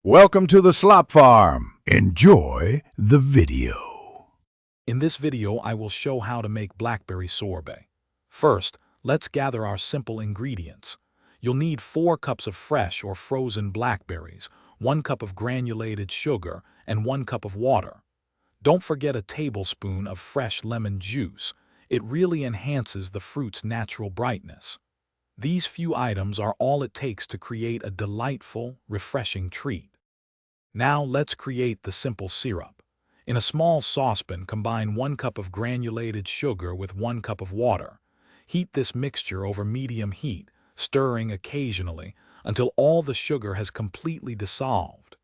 Welcome to the Slop Farm. Enjoy the video. In this video, I will show how to make blackberry sorbet. First, let's gather our simple ingredients. You'll need 4 cups of fresh or frozen blackberries, 1 cup of granulated sugar, and 1 cup of water. Don't forget a tablespoon of fresh lemon juice. It really enhances the fruit's natural brightness. These few items are all it takes to create a delightful, refreshing treat. Now let's create the simple syrup. In a small saucepan, combine 1 cup of granulated sugar with 1 cup of water. Heat this mixture over medium heat, stirring occasionally until all the sugar has completely dissolved.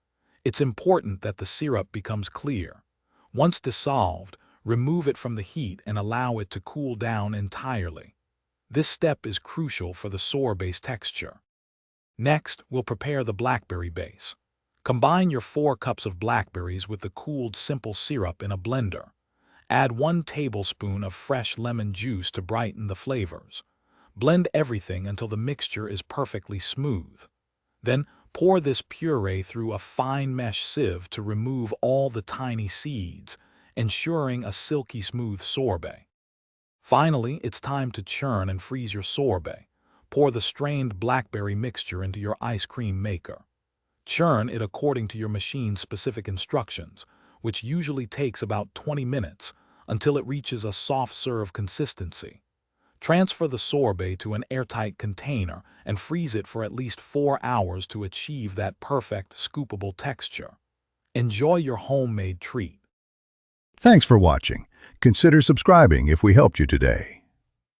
It's important that the syrup becomes clear. Once dissolved, remove it from the heat and allow it to cool down entirely. This step is crucial for the sorbet's texture. Next, we'll prepare the blackberry base. Combine your 4 cups of blackberries with the cooled simple syrup in a blender. Add 1 tablespoon of fresh lemon juice to brighten the flavors. Blend everything until the mixture is perfectly smooth. Then, pour this puree through a fine mesh sieve to remove all the tiny seeds, ensuring a silky smooth sorbet. Finally, it's time to churn and freeze your sorbet. Pour the strained blackberry mixture into your ice cream maker. Churn it according to your machine's specific instructions, which usually takes about 20 minutes until it reaches a soft serve consistency. Transfer the sorbet to an airtight container and freeze it for at least 4 hours to achieve that perfect, scoopable texture. Enjoy your homemade treat. Thanks for watching. Consider subscribing if we helped you today.